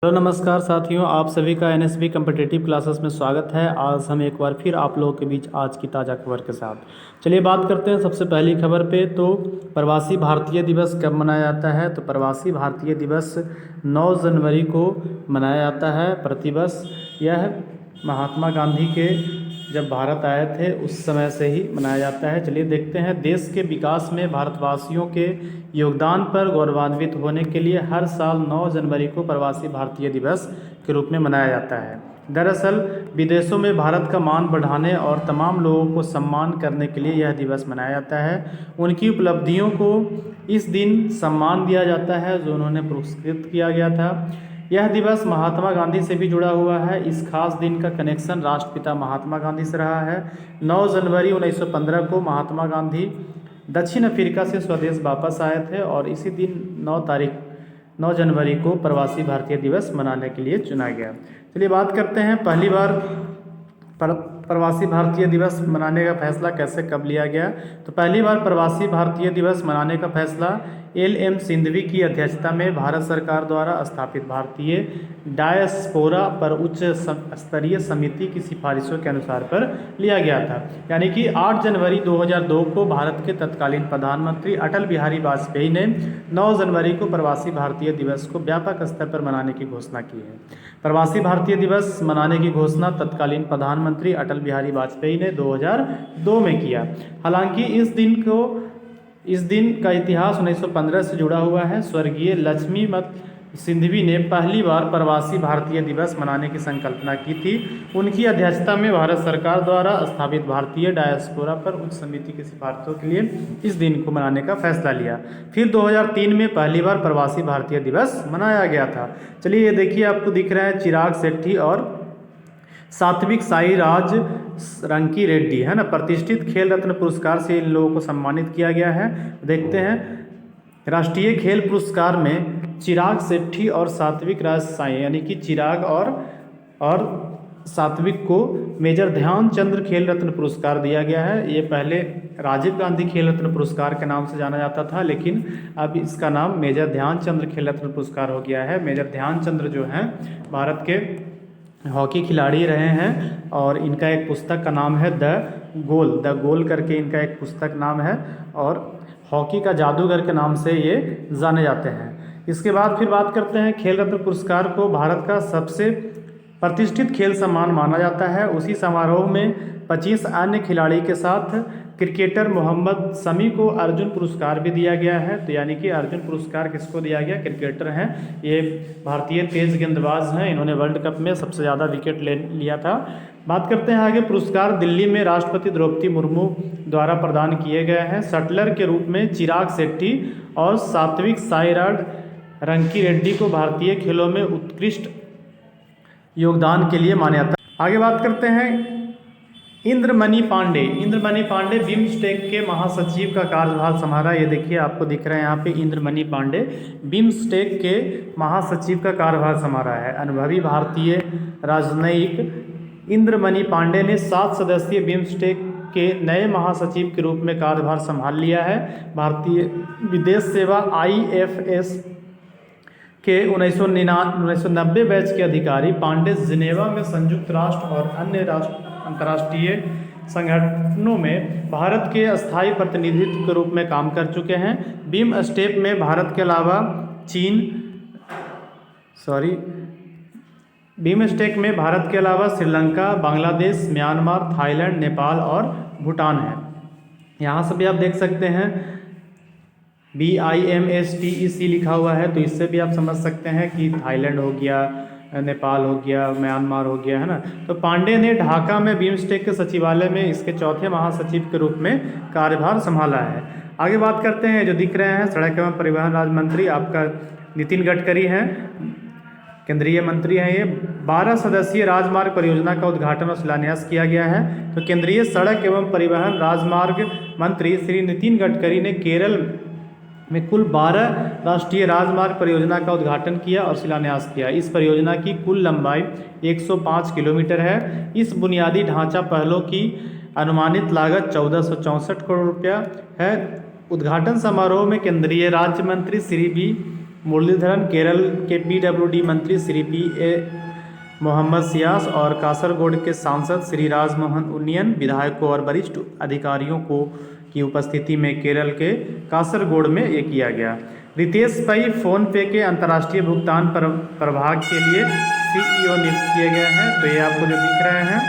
Hello नमस्कार साथियों, आप सभी का एनएसबी कम्पिटिटिव क्लासेस में स्वागत है। आज हम एक बार फिर आप लोगों के बीच आज की ताज़ा खबर के साथ चलिए बात करते हैं। सबसे पहली खबर पे तो प्रवासी भारतीय दिवस कब मनाया जाता है। तो प्रवासी भारतीय दिवस 9 जनवरी को मनाया जाता है। प्रतिवर्ष यह महात्मा गांधी के जब भारत आए थे उस समय से ही मनाया जाता है। चलिए देखते हैं। देश के विकास में भारतवासियों के योगदान पर गौरवान्वित होने के लिए हर साल 9 जनवरी को प्रवासी भारतीय दिवस के रूप में मनाया जाता है। दरअसल विदेशों में भारत का मान बढ़ाने और तमाम लोगों को सम्मान करने के लिए यह दिवस मनाया जाता है। उनकी उपलब्धियों को इस दिन सम्मान दिया जाता है जो उन्होंने पुरस्कृत किया गया था। यह दिवस महात्मा गांधी से भी जुड़ा हुआ है। इस खास दिन का कनेक्शन राष्ट्रपिता महात्मा गांधी से रहा है। 9 जनवरी 1915 को महात्मा गांधी दक्षिण अफ्रीका से स्वदेश वापस आए थे और इसी दिन 9 जनवरी को प्रवासी भारतीय दिवस मनाने के लिए चुना गया। चलिए बात करते हैं पहली बार प्रवासी भारतीय दिवस मनाने का फैसला कैसे कब लिया गया। तो पहली बार प्रवासी भारतीय दिवस मनाने का फैसला एल.एम. सिंघवी की अध्यक्षता में भारत सरकार द्वारा स्थापित भारतीय डायस्पोरा पर उच्च स्तरीय समिति की सिफारिशों के अनुसार पर लिया गया था। यानी कि 8 जनवरी 2002 को भारत के तत्कालीन प्रधानमंत्री अटल बिहारी वाजपेयी ने 9 जनवरी को प्रवासी भारतीय दिवस को व्यापक स्तर पर मनाने की घोषणा की है। प्रवासी भारतीय दिवस मनाने की घोषणा तत्कालीन प्रधानमंत्री अटल बिहारी वाजपेयी ने 2002 में किया। हालांकि इस दिन का इतिहास 1915 से जुड़ा हुआ है। स्वर्गीय लक्ष्मीमत सिंघवी ने पहली बार प्रवासी भारतीय दिवस मनाने की संकल्पना की थी। उनकी अध्यक्षता में भारत सरकार द्वारा स्थापित भारतीय डायस्पोरा पर उच्च समिति की सिफारिशों के लिए इस दिन को मनाने का फैसला लिया। फिर 2003 में पहली बार प्रवासी भारतीय दिवस मनाया गया था। चलिए ये देखिए, आपको दिख रहा है चिराग शेट्टी और सात्विक साईराज रंकी रेड्डी, है ना। प्रतिष्ठित खेल रत्न पुरस्कार से इन लोगों को सम्मानित किया गया है। देखते हैं। राष्ट्रीय खेल पुरस्कार में चिराग शेट्टी और सात्विक राज साई यानी कि चिराग और सात्विक को मेजर ध्यानचंद्र खेल रत्न पुरस्कार दिया गया है। ये पहले राजीव गांधी खेल रत्न पुरस्कार के नाम से जाना जाता था, लेकिन अब इसका नाम मेजर ध्यानचंद्र खेल रत्न पुरस्कार हो गया है। मेजर ध्यानचंद्र जो हैं भारत के हॉकी खिलाड़ी रहे हैं और इनका एक पुस्तक का नाम है द गोल करके इनका एक पुस्तक नाम है और हॉकी का जादूगर के नाम से ये जाने जाते हैं। इसके बाद फिर बात करते हैं। खेल रत्न पुरस्कार को भारत का सबसे प्रतिष्ठित खेल सम्मान माना जाता है। उसी समारोह में 25 अन्य खिलाड़ी के साथ क्रिकेटर मोहम्मद शमी को अर्जुन पुरस्कार भी दिया गया है। तो यानी कि अर्जुन पुरस्कार किसको दिया गया? क्रिकेटर हैं ये, भारतीय तेज गेंदबाज हैं। इन्होंने वर्ल्ड कप में सबसे ज़्यादा विकेट ले लिया था। बात करते हैं आगे। पुरस्कार दिल्ली में राष्ट्रपति द्रौपदी मुर्मू द्वारा प्रदान किए गए हैं। शटलर के रूप में चिराग शेट्टी और सात्विक साईराज रंकी रेड्डी को भारतीय खेलों में उत्कृष्ट योगदान के लिए माना जाता है। आगे बात करते हैं। इंद्रमणि पांडे बिम्स्टेक के महासचिव का कार्यभार संभाला। ये देखिए, आपको दिख रहा है यहाँ पे इंद्रमणि पांडे बिम्स्टेक के महासचिव का कार्यभार संभाला है। अनुभवी भारतीय राजनयिक इंद्रमणि पांडे ने 7 सदस्यीय बिम्स्टेक के नए महासचिव के रूप में कार्यभार संभाल लिया है। भारतीय विदेश सेवा IFS के 1990 बैच के अधिकारी पांडे जिनेवा में संयुक्त राष्ट्र और अन्य अंतर्राष्ट्रीय संगठनों में भारत के अस्थायी प्रतिनिधित्व के रूप में काम कर चुके हैं। बिमस्टेक में भारत के अलावा श्रीलंका, बांग्लादेश, म्यांमार, थाईलैंड, नेपाल और भूटान है। यहाँ से भी आप देख सकते हैं BIMSTEC लिखा हुआ है, तो इससे भी आप समझ सकते हैं कि थाईलैंड हो गया, नेपाल हो गया, म्यांमार हो गया, है ना। तो पांडे ने ढाका में बिम्स्टेक के सचिवालय में इसके चौथे महासचिव के रूप में कार्यभार संभाला है। आगे बात करते हैं। जो दिख रहे हैं सड़क एवं परिवहन राज्य मंत्री आपका नितिन गडकरी हैं, केंद्रीय मंत्री हैं ये। 12 सदस्यीय राजमार्ग परियोजना का उद्घाटन और शिलान्यास किया गया है। तो केंद्रीय सड़क एवं परिवहन राजमार्ग मंत्री श्री नितिन गडकरी ने केरल में कुल 12 राष्ट्रीय राजमार्ग परियोजना का उद्घाटन किया और शिलान्यास किया। इस परियोजना की कुल लंबाई 105 किलोमीटर है। इस बुनियादी ढांचा पहलों की अनुमानित लागत 1464 करोड़ रुपया है। उद्घाटन समारोह में केंद्रीय राज्य मंत्री श्री वी मुरलीधरन, केरल के पीडब्ल्यूडी मंत्री श्री पी.ए. मोहम्मद सियास और कासरगोड के सांसद श्री राजमोहन उन्नियन, विधायकों और वरिष्ठ अधिकारियों को की उपस्थिति में केरल के कासरगोड में ये किया गया। रितेश पै फ़ोन पे के अंतर्राष्ट्रीय भुगतान प्रभाग के लिए सीईओ नियुक्त किए गए हैं। तो ये आपको जो दिख रहे हैं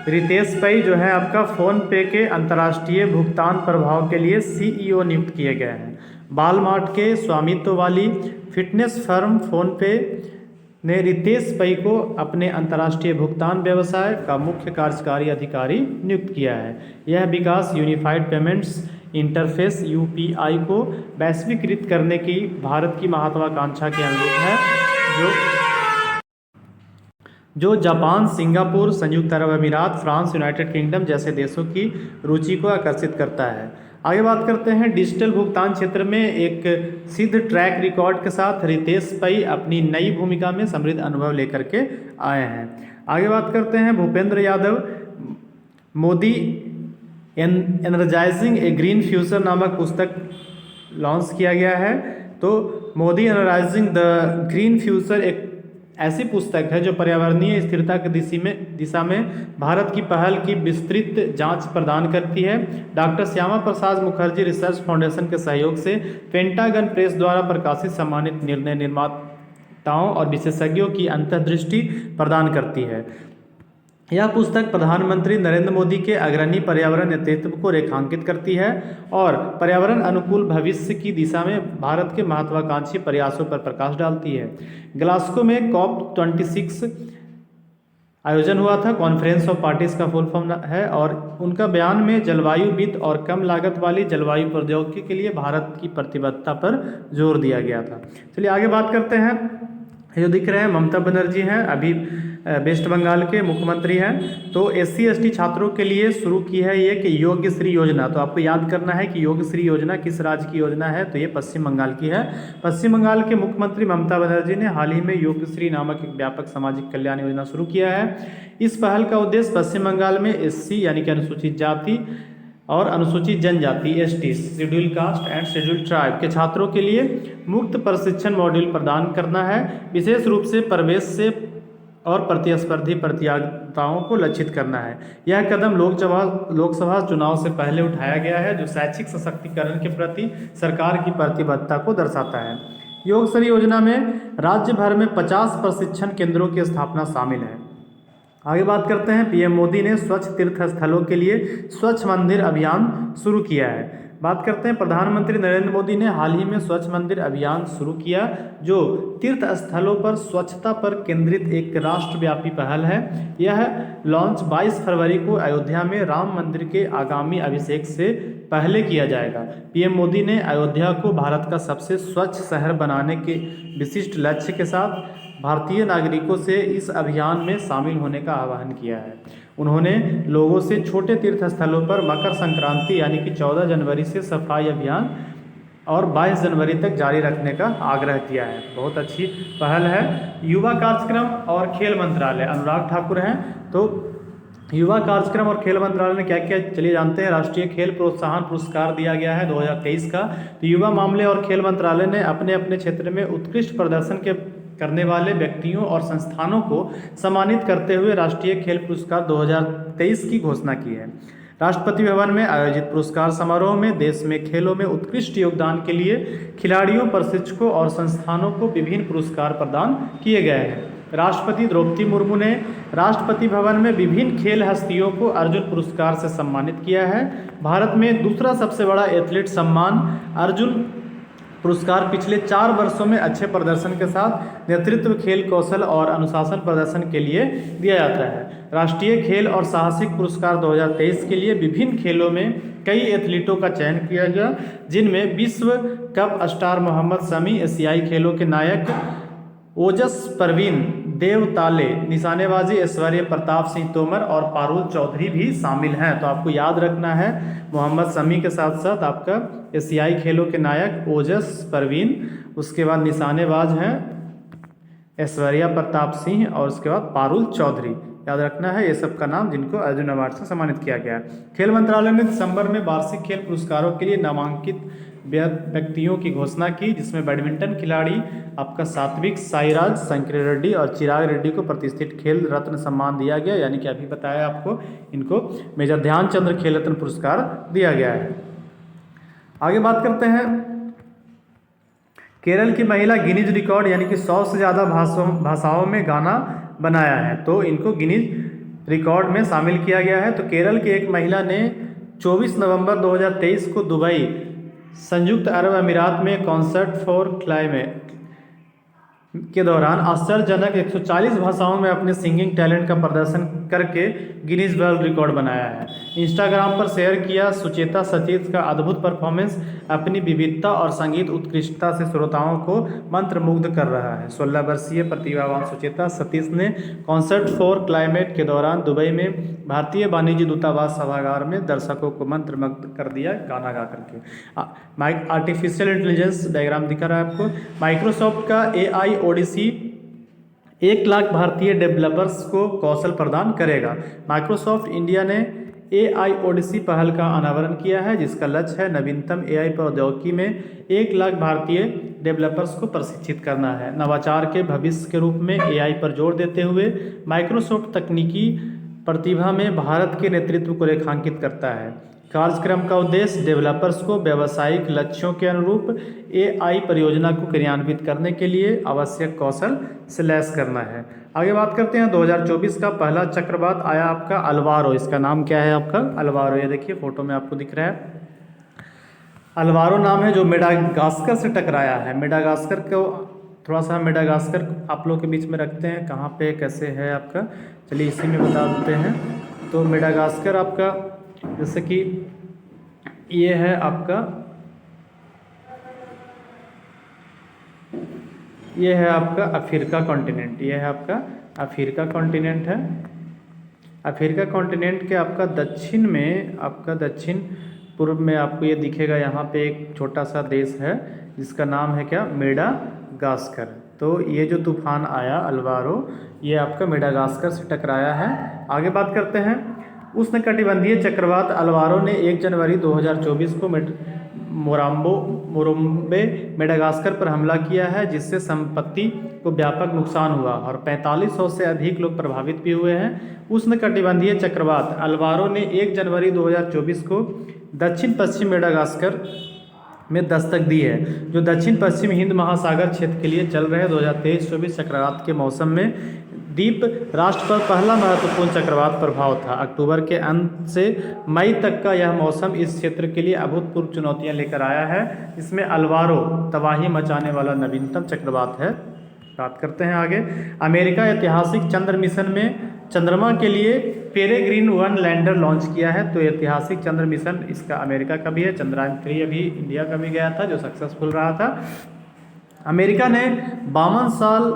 रितेश पै जो है आपका फ़ोन पे के अंतर्राष्ट्रीय भुगतान प्रभाग के लिए सीईओ नियुक्त किए गए हैं। वॉलमार्ट के स्वामित्व वाली फिटनेस फर्म फ़ोन पे ने रितेश पै को अपने अंतर्राष्ट्रीय भुगतान व्यवसाय का मुख्य कार्यकारी अधिकारी नियुक्त किया है। यह विकास यूनिफाइड पेमेंट्स इंटरफेस यूपीआई को वैश्वीकृत करने की भारत की महत्वाकांक्षा के अनुरूप है, जो जापान, सिंगापुर, संयुक्त अरब अमीरात, फ्रांस, यूनाइटेड किंगडम जैसे देशों की रुचि को आकर्षित करता है। आगे बात करते हैं डिजिटल भुगतान क्षेत्र में एक सिद्ध ट्रैक रिकॉर्ड के साथ रितेश पै अपनी नई भूमिका में समृद्ध अनुभव लेकर के आए हैं। आगे बात करते हैं भूपेंद्र यादव, मोदी एनर्जाइजिंग ए ग्रीन फ्यूचर नामक पुस्तक लॉन्च किया गया है। तो Modi energising the green future एक ऐसी पुस्तक है जो पर्यावरणीय स्थिरता की दिशा में भारत की पहल की विस्तृत जांच प्रदान करती है। Doctor Shyama Prasad Mukherjee research foundation के सहयोग से पेंटागन प्रेस द्वारा प्रकाशित सम्मानित निर्णय निर्माताओं और विशेषज्ञों की अंतर्दृष्टि प्रदान करती है। यह पुस्तक प्रधानमंत्री नरेंद्र मोदी के अग्रणी पर्यावरण नेतृत्व को रेखांकित करती है और पर्यावरण अनुकूल भविष्य की दिशा में भारत के महत्वाकांक्षी प्रयासों पर प्रकाश डालती है। ग्लासगो में COP26 आयोजन हुआ था, कॉन्फ्रेंस ऑफ पार्टीज का फुल फॉर्म है, और उनका बयान में जलवायु वित्त और कम लागत वाली जलवायु प्रौद्योगिकी के लिए भारत की प्रतिबद्धता पर जोर दिया गया था। चलिए आगे बात करते हैं। जो दिख रहे हैं ममता बनर्जी हैं, अभी वेस्ट बंगाल के मुख्यमंत्री हैं। तो SC/ST छात्रों के लिए शुरू की है ये कि योग्यश्री योजना। तो आपको याद करना है कि योग्यश्री योजना किस राज्य की योजना है, तो ये पश्चिम बंगाल की है। पश्चिम बंगाल के मुख्यमंत्री ममता बनर्जी ने हाल ही में योग्यश्री नामक एक व्यापक सामाजिक कल्याण योजना शुरू किया है। इस पहल का उद्देश्य पश्चिम बंगाल में SC यानी कि अनुसूचित जाति और अनुसूचित जनजाति ST schedule caste and schedule tribe के छात्रों के लिए मुफ्त प्रशिक्षण मॉड्यूल प्रदान करना है। विशेष रूप से प्रवेश से और प्रतिस्पर्धी प्रतियोगिताओं को लक्षित करना है। यह कदम लोकसभा चुनाव से पहले उठाया गया है, जो शैक्षिक सशक्तिकरण के प्रति सरकार की प्रतिबद्धता को दर्शाता है। योग्यश्री योजना में राज्य भर में 50 प्रशिक्षण केंद्रों की स्थापना शामिल है। आगे बात करते हैं। PM मोदी ने स्वच्छ तीर्थ स्थलों के लिए स्वच्छ मंदिर अभियान शुरू किया है। बात करते हैं प्रधानमंत्री नरेंद्र मोदी ने हाल ही में स्वच्छ मंदिर अभियान शुरू किया, जो तीर्थ स्थलों पर स्वच्छता पर केंद्रित एक राष्ट्रव्यापी पहल है। यह लॉन्च 22 फरवरी को अयोध्या में राम मंदिर के आगामी अभिषेक से पहले किया जाएगा। PM मोदी ने अयोध्या को भारत का सबसे स्वच्छ शहर बनाने के विशिष्ट लक्ष्य के साथ भारतीय नागरिकों से इस अभियान में शामिल होने का आह्वान किया है। उन्होंने लोगों से छोटे तीर्थ स्थलों पर मकर संक्रांति यानी कि 14 जनवरी से सफाई अभियान और 22 जनवरी तक जारी रखने का आग्रह किया है। बहुत अच्छी पहल है। युवा कार्यक्रम और खेल मंत्रालय, अनुराग ठाकुर हैं। तो युवा कार्यक्रम और खेल मंत्रालय ने क्या किया, चलिए जानते हैं। राष्ट्रीय खेल प्रोत्साहन पुरस्कार दिया गया है 2023 का। तो युवा मामले और खेल मंत्रालय ने अपने अपने क्षेत्र में उत्कृष्ट प्रदर्शन करने वाले व्यक्तियों और संस्थानों को सम्मानित करते हुए राष्ट्रीय खेल पुरस्कार 2023 की घोषणा की है। राष्ट्रपति भवन में आयोजित पुरस्कार समारोह में देश में खेलों में उत्कृष्ट योगदान के लिए खिलाड़ियों, प्रशिक्षकों और संस्थानों को विभिन्न पुरस्कार प्रदान किए गए हैं। राष्ट्रपति द्रौपदी मुर्मू ने राष्ट्रपति भवन में विभिन्न खेल हस्तियों को अर्जुन पुरस्कार से सम्मानित किया है। भारत में दूसरा सबसे बड़ा एथलीट सम्मान अर्जुन पुरस्कार पिछले 4 वर्षों में अच्छे प्रदर्शन के साथ नेतृत्व, खेल कौशल और अनुशासन प्रदर्शन के लिए दिया जाता है। राष्ट्रीय खेल और साहसिक पुरस्कार 2023 के लिए विभिन्न खेलों में कई एथलीटों का चयन किया गया, जिनमें विश्व कप स्टार मोहम्मद शमी, एशियाई खेलों के नायक ओजस परवीन, देव ताले, निशानेबाजी ऐश्वर्य प्रताप सिंह तोमर और पारुल चौधरी भी शामिल हैं। तो आपको याद रखना है मोहम्मद शमी के साथ साथ आपका एशियाई खेलों के नायक ओजस परवीन, उसके बाद निशानेबाज हैं ऐश्वर्या प्रताप सिंह और उसके बाद पारुल चौधरी। याद रखना है ये सब का नाम, जिनको अर्जुन अवार्ड से सम्मानित किया गया। खेल मंत्रालय ने दिसंबर में वार्षिक खेल पुरस्कारों के लिए नामांकित व्यक्तियों की घोषणा की, जिसमें बैडमिंटन खिलाड़ी आपका सात्विक साईराज संकीर रेड्डी और चिराग रेड्डी को प्रतिष्ठित खेल रत्न सम्मान दिया गया, यानी कि अभी बताया आपको, इनको मेजर ध्यानचंद्र खेल रत्न पुरस्कार दिया गया है। आगे बात करते हैं, केरल की महिला गिनीज रिकॉर्ड यानी कि 100 से ज़्यादा भाषाओं में गाना बनाया है, तो इनको गिनीज रिकॉर्ड में शामिल किया गया है। तो केरल की एक महिला ने 24 नवंबर 2023 को दुबई संयुक्त अरब अमीरात में कॉन्सर्ट फॉर क्लाइमेट के दौरान आश्चर्यजनक 140 भाषाओं में अपने सिंगिंग टैलेंट का प्रदर्शन करके गिनीज वर्ल्ड रिकॉर्ड बनाया है। इंस्टाग्राम पर शेयर किया सुचेता सतीश का अद्भुत परफॉर्मेंस अपनी विविधता और संगीत उत्कृष्टता से श्रोताओं को मंत्रमुग्ध कर रहा है। 16 वर्षीय प्रतिभावान सुचेता सतीश ने कॉन्सर्ट फॉर क्लाइमेट के दौरान दुबई में भारतीय वाणिज्य दूतावास सभागार में दर्शकों को मंत्रमुग्ध कर दिया गाना गा करके। आर्टिफिशियल इंटेलिजेंस डायग्राम दिखा रहा है आपको। माइक्रोसॉफ्ट का AI ओडिसी 1 लाख भारतीय डेवलपर्स को कौशल प्रदान करेगा। माइक्रोसॉफ्ट इंडिया ने AI ओडिसी पहल का अनावरण किया है, जिसका लक्ष्य है नवीनतम AI प्रौद्योगिकी में 1 लाख भारतीय डेवलपर्स को प्रशिक्षित करना है। नवाचार के भविष्य के रूप में AI पर जोर देते हुए माइक्रोसॉफ्ट तकनीकी प्रतिभा में भारत के नेतृत्व को रेखांकित करता है। कार्यक्रम का उद्देश्य डेवलपर्स को व्यावसायिक लक्ष्यों के अनुरूप AI परियोजना को क्रियान्वित करने के लिए आवश्यक कौशल से लैस करना है। आगे बात करते हैं, 2024 का पहला चक्रवात आया आपका अल्वारो। इसका नाम क्या है आपका? अल्वारो। ये देखिए फोटो में आपको दिख रहा है, अल्वारो नाम है, जो मेडागास्कर से टकराया है। मेडागास्कर को थोड़ा सा मेडागास्कर आप लोग के बीच में रखते हैं, कहाँ पे कैसे है आपका, चलिए इसी में बता देते हैं। तो मेडागास्कर आपका जैसे कि ये है आपका, ये है आपका अफ्रीका कॉन्टिनेंट, ये है आपका अफ्रीका कॉन्टिनेंट है। अफ्रीका कॉन्टिनेंट के आपका दक्षिण में, आपका दक्षिण पूर्व में आपको ये दिखेगा, यहाँ पे एक छोटा सा देश है जिसका नाम है क्या? मेडागास्कर। तो ये जो तूफान आया अल्वारो, ये आपका मेडागास्कर से टकराया है। आगे बात करते हैं, उष्णकटिबंधीय चक्रवात अल्वारो ने 1 जनवरी 2024 को मोरम्बे मेडागास्कर पर हमला किया है, जिससे संपत्ति को व्यापक नुकसान हुआ और 4500 से अधिक लोग प्रभावित भी हुए हैं। उष्णकटिबंधीय चक्रवात अल्वारो ने 1 जनवरी 2024 को दक्षिण पश्चिम मेडागास्कर में दस्तक दी है, जो दक्षिण पश्चिम हिंद महासागर क्षेत्र के लिए चल रहे 2023-24 चक्रवात के मौसम में द्वीप राष्ट्र पर पहला महत्वपूर्ण चक्रवात प्रभाव था। अक्टूबर के अंत से मई तक का यह मौसम इस क्षेत्र के लिए अभूतपूर्व चुनौतियां लेकर आया है। इसमें अल्वारो तबाही मचाने वाला नवीनतम चक्रवात है। बात करते हैं आगे, अमेरिका ऐतिहासिक चंद्र मिशन में चंद्रमा के लिए पेरेग्रीन 1 लैंडर लॉन्च किया है। तो ऐतिहासिक चंद्र मिशन इसका अमेरिका का भी है, चंद्रयान 3 अभी इंडिया का भी गया था जो सक्सेसफुल रहा था। अमेरिका ने 52 साल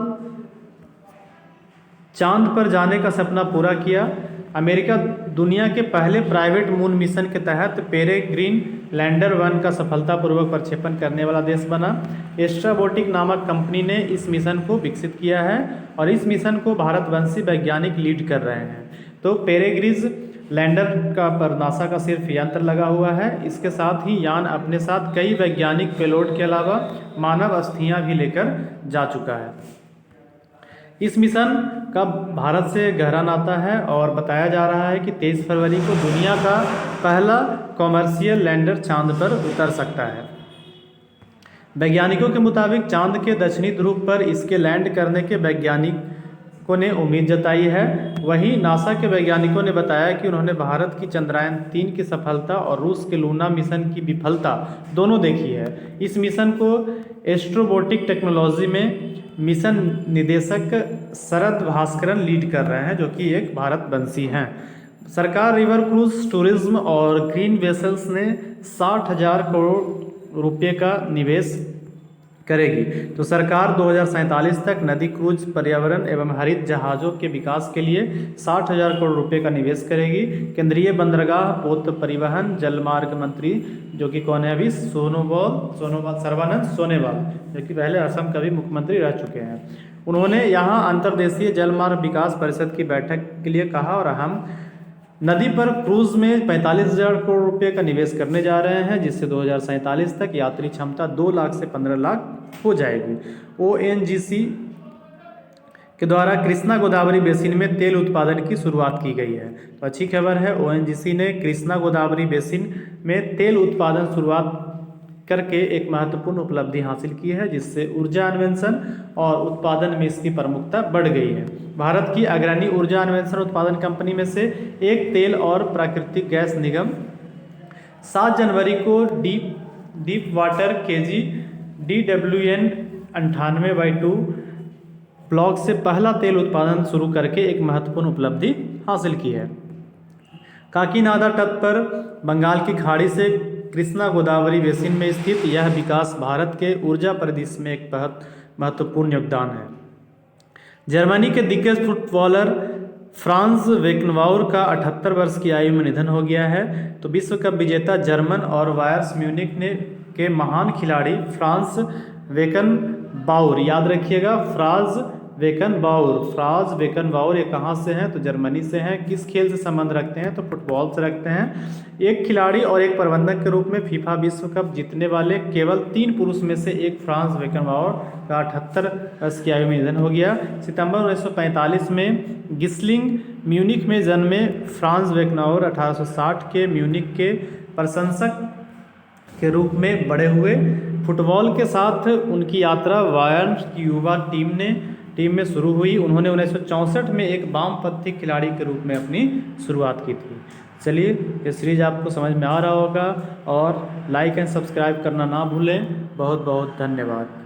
चांद पर जाने का सपना पूरा किया। अमेरिका दुनिया के पहले प्राइवेट मून मिशन के तहत पेरेग्रीन लैंडर 1 का सफलतापूर्वक प्रक्षेपण करने वाला देश बना। एस्ट्राबोटिक नामक कंपनी ने इस मिशन को विकसित किया है और इस मिशन को भारतवंशी वैज्ञानिक लीड कर रहे हैं। तो पेरेग्रीज लैंडर का पर नासा का सिर्फ यंत्र लगा हुआ है। इसके साथ ही यान अपने साथ कई वैज्ञानिक पेलोड के अलावा मानव अस्थियां भी लेकर जा चुका है। इस मिशन का भारत से गहरा नाता है और बताया जा रहा है कि 23 फरवरी को दुनिया का पहला कॉमर्शियल लैंडर चांद पर उतर सकता है। वैज्ञानिकों के मुताबिक चांद के दक्षिणी ध्रुव पर इसके लैंड करने के वैज्ञानिकों ने उम्मीद जताई है। वहीं नासा के वैज्ञानिकों ने बताया कि उन्होंने भारत की चंद्रयान 3 की सफलता और रूस के लूना मिशन की विफलता दोनों देखी है। इस मिशन को एस्ट्रोबोटिक टेक्नोलॉजी में मिशन निदेशक शरद भास्करन लीड कर रहे हैं, जो कि एक भारतवंशी हैं। सरकार रिवर क्रूज टूरिज्म और ग्रीन वेसल्स ने 60,000 करोड़ रुपए का निवेश करेगी। तो सरकार 2047 तक नदी क्रूज पर्यावरण एवं हरित जहाज़ों के विकास के लिए 60,000 करोड़ रुपए का निवेश करेगी। केंद्रीय बंदरगाह, पोत परिवहन, जलमार्ग मंत्री जो कि कौन है अभी, सर्बानंद सोनोवाल, जो कि पहले असम का भी मुख्यमंत्री रह चुके हैं। उन्होंने यहाँ अंतर्देशीय जलमार्ग विकास परिषद की बैठक के लिए कहा और अहम नदी पर क्रूज में 45,000 करोड़ रुपए का निवेश करने जा रहे हैं, जिससे 2047 तक यात्री क्षमता 2 लाख से 15 लाख हो जाएगी। ONGC के द्वारा कृष्णा गोदावरी बेसिन में तेल उत्पादन की शुरुआत की गई है। तो अच्छी खबर है, ONGC ने कृष्णा गोदावरी बेसिन में तेल उत्पादन शुरुआत करके एक महत्वपूर्ण उपलब्धि हासिल की है, जिससे ऊर्जा अन्वेषण और उत्पादन में इसकी प्रमुखता बढ़ गई है। भारत की अग्रणी ऊर्जा अन्वेषण उत्पादन कंपनी में से एक तेल और प्राकृतिक गैस निगम 7 जनवरी को deep water KG DWN 98/2 block से पहला तेल उत्पादन शुरू करके एक महत्वपूर्ण उपलब्धि हासिल की है। काकीनाडा तट पर बंगाल की खाड़ी से कृष्णा गोदावरी बेसिन में स्थित यह विकास भारत के ऊर्जा परिदृश्य में एक बहुत महत्वपूर्ण योगदान है। जर्मनी के दिग्गज फुटबॉलर फ्रांज बेकनबाउर का 78 वर्ष की आयु में निधन हो गया है। तो विश्व कप विजेता जर्मन और वायर्स म्यूनिख के महान खिलाड़ी फ्रांज बेकनबाउर, याद रखिएगा फ्रांज बेकनबाउर ये कहाँ से हैं? तो जर्मनी से हैं। किस खेल से संबंध रखते हैं? तो फुटबॉल से रखते हैं। एक खिलाड़ी और एक प्रबंधक के रूप में फीफा विश्व कप जीतने वाले केवल 3 पुरुष में से एक फ्रांज बेकनबाउर का 78 वर्ष की आयु में निधन हो गया। सितंबर 1945 में गिस्लिंग म्यूनिख में जन्मे फ्रांज बेकनबाउर 1860 के म्यूनिख के प्रशंसक के रूप में बड़े हुए। फुटबॉल के साथ उनकी यात्रा बायर्न की युवा टीम में शुरू हुई। उन्होंने 1964 में एक वामपंथी खिलाड़ी के रूप में अपनी शुरुआत की थी। चलिए, ये सीरीज आपको समझ में आ रहा होगा और लाइक एंड सब्सक्राइब करना ना भूलें। बहुत बहुत धन्यवाद।